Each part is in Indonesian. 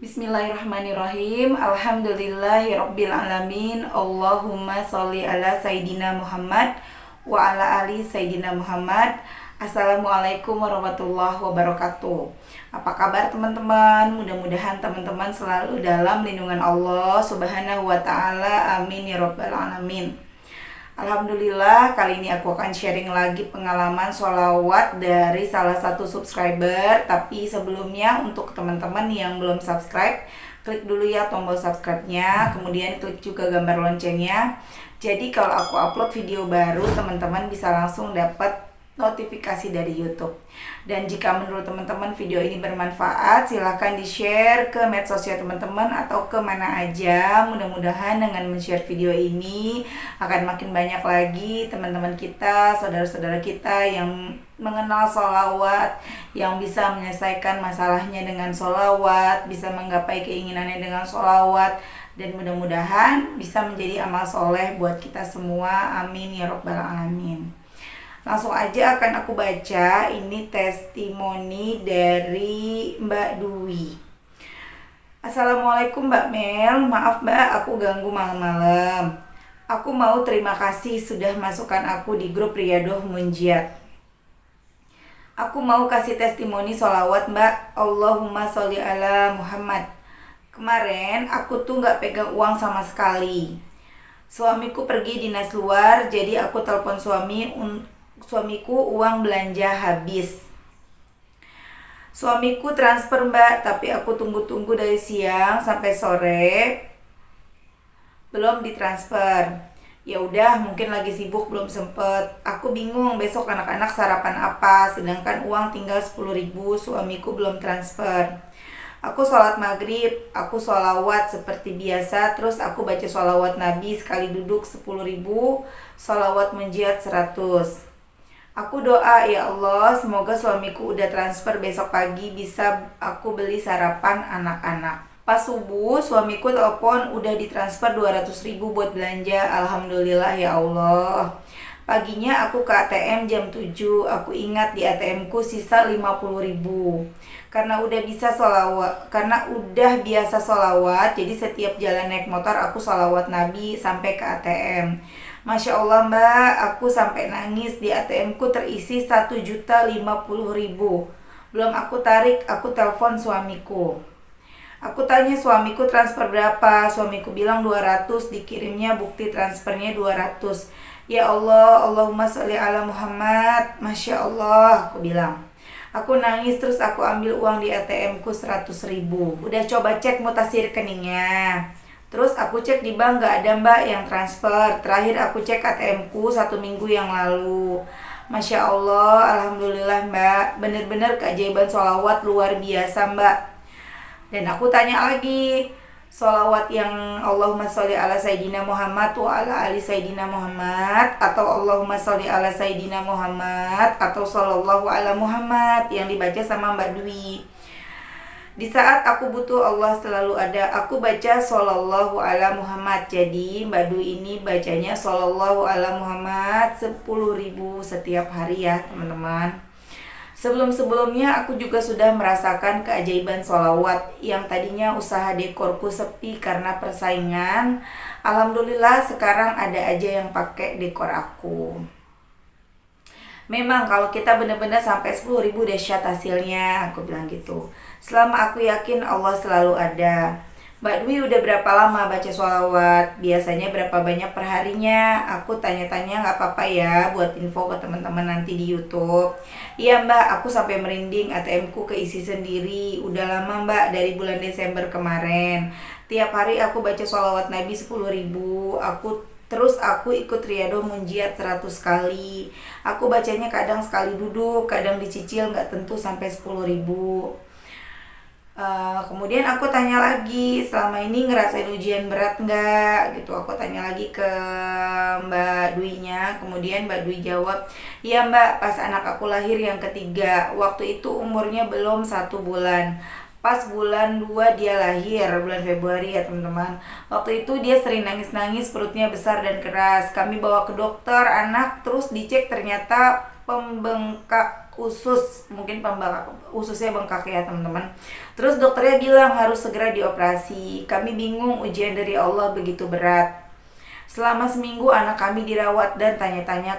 Bismillahirrahmanirrahim. Alhamdulillahirrabbilalamin. Allahumma sholli ala Sayyidina Muhammad wa ala ali Sayyidina Muhammad. Assalamualaikum warahmatullahi wabarakatuh. Apa kabar teman-teman? Mudah-mudahan teman-teman selalu dalam lindungan Allah Subhanahu wa ta'ala. Amin ya rabbal alamin. Alhamdulillah, kali ini aku akan sharing lagi pengalaman sholawat dari salah satu subscriber. Tapi sebelumnya, untuk teman-teman yang belum subscribe, klik dulu ya tombol subscribe-nya, kemudian klik juga gambar loncengnya. Jadi kalau aku upload video baru, teman-teman bisa langsung dapat notifikasi dari YouTube. Dan jika menurut teman-teman video ini bermanfaat, silahkan di-share ke medsosnya teman-teman atau ke mana aja. Mudah-mudahan dengan men-share video ini akan makin banyak lagi teman-teman kita, saudara-saudara kita yang mengenal sholawat, yang bisa menyelesaikan masalahnya dengan sholawat, bisa menggapai keinginannya dengan sholawat, dan mudah-mudahan bisa menjadi amal soleh buat kita semua. Amin ya rabbal alamin. Langsung aja akan aku baca ini testimoni dari Mbak Dwi. Assalamualaikum Mbak Mel, maaf Mbak aku ganggu malam-malam. Aku mau terima kasih sudah masukkan aku di grup Riyadhah Munjiat. Aku mau kasih testimoni sholawat Mbak. Allahumma sholli ala Muhammad. Kemarin aku tuh gak pegang uang sama sekali. Suamiku pergi dinas luar, jadi aku telepon suamiku uang belanja habis. Suamiku transfer Mbak, tapi aku tunggu-tunggu dari siang sampai sore belum ditransfer. Ya udah, mungkin lagi sibuk belum sempet. Aku bingung besok anak-anak sarapan apa, sedangkan uang tinggal 10.000, suamiku belum transfer. Aku sholat maghrib, aku sholawat seperti biasa, terus aku baca sholawat Nabi sekali duduk 10.000, sholawat munjiat 100. Aku doa, ya Allah, semoga suamiku udah transfer besok pagi bisa aku beli sarapan anak-anak. Pas subuh, suamiku telepon udah ditransfer 200.000 buat belanja. Alhamdulillah ya Allah. Paginya aku ke ATM jam 7. Aku ingat di ATM ku sisa 50.000. Karena udah biasa sholawat, jadi setiap jalan naik motor aku sholawat Nabi sampai ke ATM. Masya Allah Mbak, aku sampai nangis. Di ATM ku terisi 1.050.000. Belum aku tarik, aku telepon suamiku. Aku tanya suamiku transfer berapa. Suamiku bilang 200, dikirimnya bukti transfernya 200. Ya Allah, Allahumma sholli ala Muhammad. Masya Allah, aku bilang. Aku nangis, terus aku ambil uang di ATM ku 100.000. Udah coba cek mutasi rekeningnya. Terus aku cek di bank gak ada Mbak yang transfer. Terakhir aku cek ATM ku 1 minggu yang lalu. Masya Allah, Alhamdulillah Mbak. Bener-bener keajaiban sholawat luar biasa Mbak. Dan aku tanya lagi, sholawat yang Allahumma sholli ala Sayyidina Muhammad wa ala ali Sayyidina Muhammad, atau Allahumma sholli ala Sayyidina Muhammad, atau Sallallahu ala Muhammad yang dibaca sama Mbak Dwi. Di saat aku butuh Allah selalu ada, aku baca Sallallahu ala Muhammad. Jadi Mbak Dwi ini bacanya Sallallahu ala Muhammad 10.000 setiap hari ya teman-teman. Sebelum-sebelumnya aku juga sudah merasakan keajaiban sholawat. Yang tadinya usaha dekorku sepi karena persaingan, alhamdulillah sekarang ada aja yang pakai dekor aku. Memang kalau kita benar-benar sampai 10.000 dahsyat hasilnya, aku bilang gitu. Selama aku yakin Allah selalu ada. Mbak Dwi udah berapa lama baca sholawat? Biasanya berapa banyak perharinya? Aku tanya-tanya gak apa-apa ya buat info ke teman-teman nanti di YouTube. Iya Mbak, aku sampai merinding, ATM ku keisi sendiri. Udah lama Mbak, dari bulan Desember kemarin. Tiap hari aku baca sholawat Nabi 10.000. Terus aku ikut Riyadhah Munjiat 100 kali. Aku bacanya kadang sekali duduk, kadang dicicil, gak tentu sampai 10.000. Kemudian aku tanya lagi, selama ini ngerasain ujian berat gak? Gitu, aku tanya lagi ke Mbak Dwi-nya. Kemudian Mbak Dwi jawab, iya Mbak, pas anak aku lahir yang ketiga. Waktu itu umurnya belum 1 bulan. Pas bulan 2 dia lahir, bulan Februari ya teman-teman. Waktu itu dia sering nangis-nangis, perutnya besar dan keras. Kami bawa ke dokter anak, terus dicek ternyata pembengkak usus, mungkin pembengkak ususnya bengkak ya teman-teman. Terus dokternya bilang harus segera dioperasi. Kami bingung, ujian dari Allah begitu berat. Selama seminggu anak kami dirawat dan tanya-tanya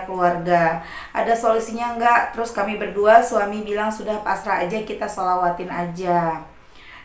keluarga. Ada solusinya enggak? Terus kami berdua, suami bilang sudah pasrah aja, kita sholawatin aja.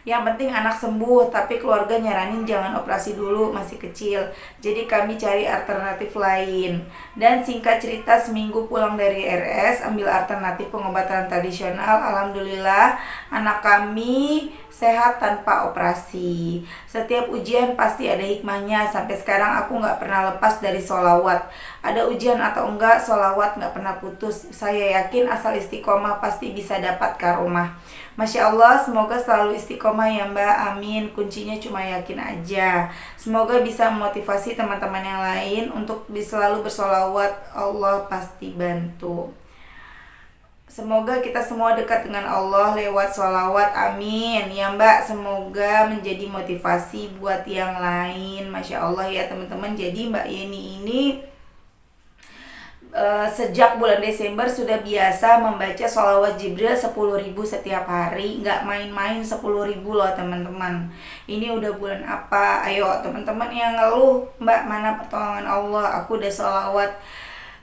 Yang penting anak sembuh, tapi keluarga nyaranin jangan operasi dulu, masih kecil. Jadi kami cari alternatif lain. Dan singkat cerita, seminggu pulang dari RS, ambil alternatif pengobatan tradisional. Alhamdulillah, anak kami sehat tanpa operasi. Setiap ujian pasti ada hikmahnya. Sampai sekarang aku gak pernah lepas dari sholawat. Ada ujian atau enggak, sholawat gak pernah putus. Saya yakin asal istiqomah pasti bisa dapat karomah. Masya Allah, semoga selalu istiqomah ya Mbak, amin. Kuncinya cuma yakin aja. Semoga bisa memotivasi teman-teman yang lain untuk selalu bersolawat. Allah pasti bantu. Semoga kita semua dekat dengan Allah lewat sholawat, amin. Ya Mbak, semoga menjadi motivasi buat yang lain. Masya Allah ya teman-teman. Jadi Mbak Yeni ini sejak bulan Desember sudah biasa membaca sholawat Jibril 10.000 setiap hari. Nggak main-main 10.000 loh teman-teman. Ini udah bulan apa? Ayo teman-teman yang ngeluh, Mbak mana pertolongan Allah? Aku udah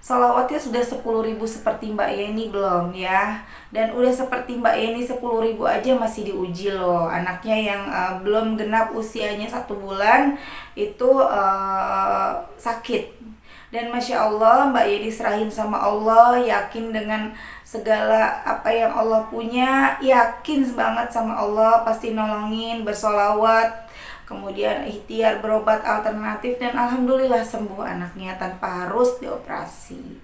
sholawatnya sudah 10.000 seperti Mbak Yeni belum ya? Dan udah seperti Mbak Yeni 10.000 aja masih diuji loh. Anaknya yang belum genap usianya 1 bulan itu sakit. Dan Masya Allah, Mbak Yeni serahin sama Allah, yakin dengan segala apa yang Allah punya, yakin banget sama Allah, pasti nolongin, bersolawat, kemudian ikhtiar berobat alternatif, dan Alhamdulillah sembuh anaknya tanpa harus dioperasi.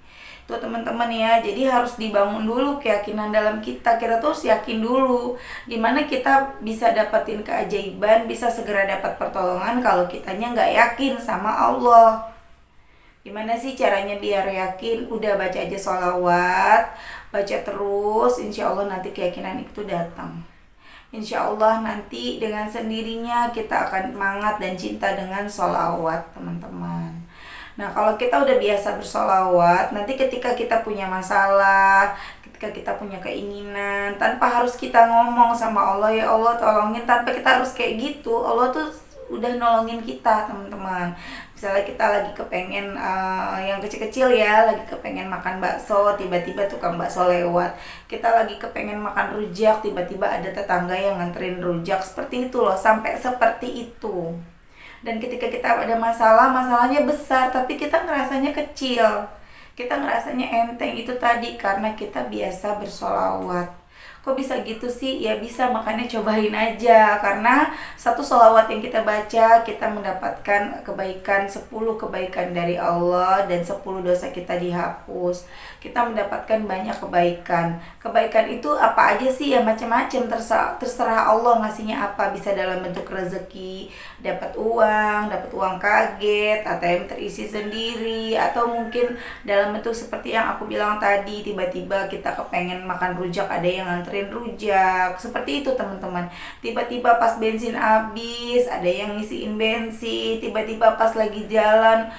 Itu teman-teman ya, jadi harus dibangun dulu keyakinan dalam kita tuh harus yakin dulu. Gimana kita bisa dapetin keajaiban, bisa segera dapat pertolongan kalau kitanya nggak yakin sama Allah. Gimana sih caranya biar yakin? Udah baca aja sholawat, baca terus, insya Allah nanti keyakinan itu datang. Insya Allah nanti dengan sendirinya kita akan semangat dan cinta dengan sholawat teman-teman. Nah kalau kita udah biasa bersolawat, nanti ketika kita punya masalah, ketika kita punya keinginan, tanpa harus kita ngomong sama Allah, ya Allah tolongin, tanpa kita harus kayak gitu, Allah tuh udah nolongin kita teman-teman. Misalnya kita lagi kepengen yang kecil-kecil ya, lagi kepengen makan bakso, tiba-tiba tukang bakso lewat. Kita lagi kepengen makan rujak, tiba-tiba ada tetangga yang nganterin rujak. Seperti itu loh, sampai seperti itu. Dan ketika kita ada masalah, masalahnya besar tapi kita ngerasanya kecil, kita ngerasanya enteng, itu tadi karena kita biasa bersolawat. Kok bisa gitu sih? Ya bisa, makanya cobain aja. Karena satu sholawat yang kita baca, kita mendapatkan kebaikan, 10 kebaikan dari Allah, dan 10 dosa kita dihapus. Kita mendapatkan banyak kebaikan. Kebaikan itu apa aja sih? Ya macam-macam, terserah Allah ngasihnya apa. Bisa dalam bentuk rezeki, dapat uang kaget, ATM terisi sendiri, atau mungkin dalam bentuk seperti yang aku bilang tadi, tiba-tiba kita kepengen makan rujak, ada yang nganterin rujak. Seperti itu teman-teman. Tiba-tiba pas bensin habis, ada yang ngisiin bensin. Tiba-tiba pas lagi jalan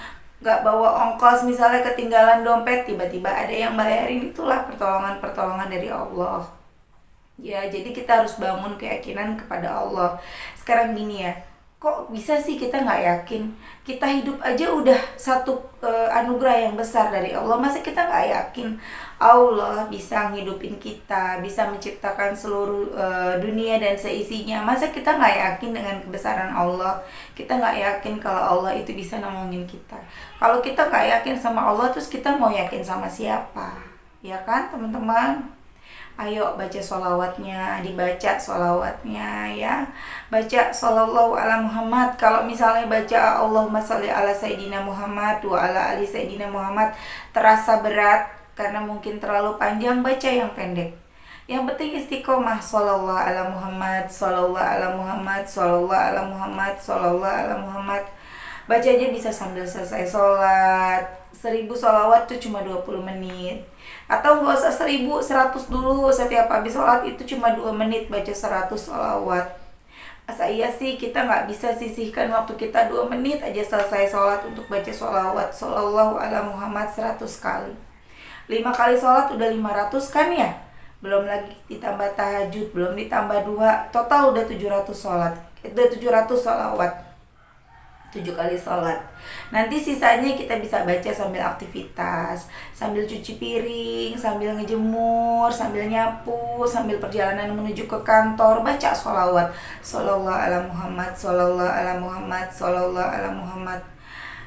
gak bawa ongkos, misalnya ketinggalan dompet, tiba-tiba ada yang bayarin. Itulah pertolongan dari Allah ya. Jadi kita harus bangun keyakinan kepada Allah. Sekarang gini ya, kok bisa sih kita nggak yakin? Kita hidup aja udah satu anugerah yang besar dari Allah. Masa kita nggak yakin Allah bisa ngidupin kita, bisa menciptakan seluruh dunia dan seisinya? Masa kita nggak yakin dengan kebesaran Allah? Kita nggak yakin kalau Allah itu bisa nolongin kita? Kalau kita nggak yakin sama Allah, terus kita mau yakin sama siapa? Ya kan teman-teman? Ayo baca sholawatnya, dibaca sholawatnya ya. Baca shollallahu ala Muhammad. Kalau misalnya baca Allahumma sholli ala Sayyidina Muhammad wa ala ali Sayyidina Muhammad terasa berat karena mungkin terlalu panjang, baca yang pendek. Yang penting istiqomah. Shollallahu ala Muhammad, shollallahu ala Muhammad, shollallahu ala Muhammad, shollallahu ala Muhammad. Baca aja bisa sambil selesai sholat. 1000 sholawat itu cuma 20 menit. Atau gak usah 1000, 100 dulu. Setiap habis sholat itu cuma 2 menit baca 100 sholawat. Asa iya sih kita nggak bisa sisihkan waktu kita 2 menit aja selesai sholat untuk baca sholawat Sallallahu ala Muhammad 100 kali. 5 kali sholat udah 500 kan ya? Belum lagi ditambah tahajud, belum ditambah 2, total udah 700 sholat. Udah 700 sholawat, 7 kali sholat. Nanti sisanya kita bisa baca sambil aktivitas, sambil cuci piring, sambil ngejemur, sambil nyapu, sambil perjalanan menuju ke kantor, baca sholawat Sallallahu ala Muhammad, Sallallahu ala Muhammad, Sallallahu ala Muhammad.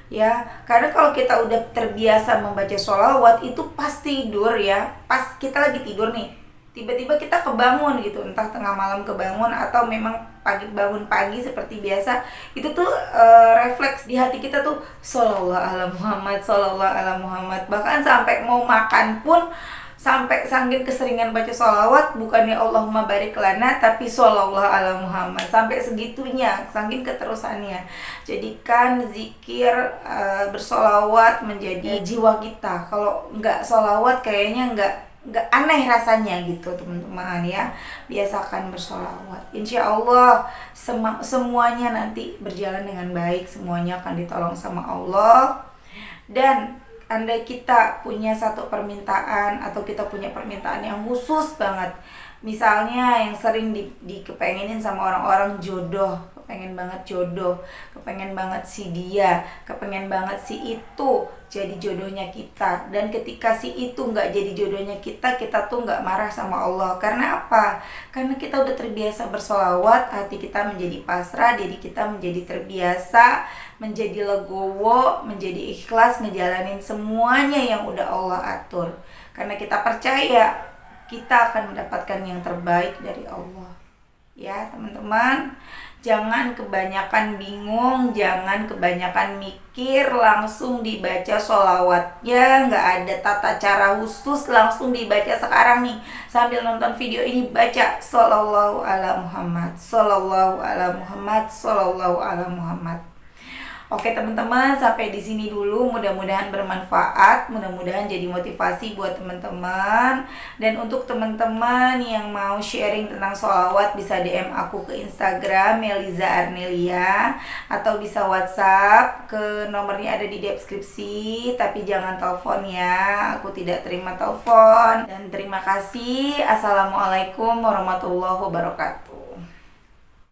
Ya, karena kalau kita udah terbiasa membaca sholawat itu pas tidur ya, pas kita lagi tidur nih, tiba-tiba kita kebangun gitu, entah tengah malam kebangun atau memang pagi bangun pagi seperti biasa, itu tuh refleks di hati kita tuh Sallallahu ala Muhammad, Sallallahu ala Muhammad. Bahkan sampai mau makan pun, sampai saking keseringan baca sholawat, bukannya Allahumma barik lana tapi Sallallahu ala Muhammad, sampai segitunya, saking keterusannya. Jadikan zikir bersolawat menjadi jiwa kita. Kalau nggak solawat kayaknya nggak aneh rasanya gitu teman-teman ya. Biasakan bersolawat, insya Allah semuanya nanti berjalan dengan baik, semuanya akan ditolong sama Allah. Dan andai kita punya satu permintaan atau kita punya permintaan yang khusus banget, misalnya yang sering dikepengenin sama orang-orang, jodoh, kepengen banget jodoh, kepengen banget si dia, kepengen banget si itu jadi jodohnya kita. Dan ketika si itu nggak jadi jodohnya kita tuh nggak marah sama Allah. Karena apa? Karena kita udah terbiasa bersolawat, hati kita menjadi pasrah, diri kita menjadi terbiasa, menjadi legowo, menjadi ikhlas ngejalanin semuanya yang udah Allah atur. Karena kita percaya kita akan mendapatkan yang terbaik dari Allah. Ya teman-teman, jangan kebanyakan bingung, jangan kebanyakan mikir, langsung dibaca sholawatnya. Nggak ada tata cara khusus, langsung dibaca sekarang nih sambil nonton video ini, baca Sallallahu ala Muhammad, Sallallahu ala Muhammad, Sallallahu ala Muhammad. Oke teman-teman, sampai di sini dulu. Mudah-mudahan bermanfaat, mudah-mudahan jadi motivasi buat teman-teman. Dan untuk teman-teman yang mau sharing tentang sholawat, bisa DM aku ke Instagram Meliza Arnelia, atau bisa WhatsApp ke nomornya ada di deskripsi. Tapi jangan telepon ya, aku tidak terima telepon. Dan terima kasih. Assalamualaikum warahmatullahi wabarakatuh.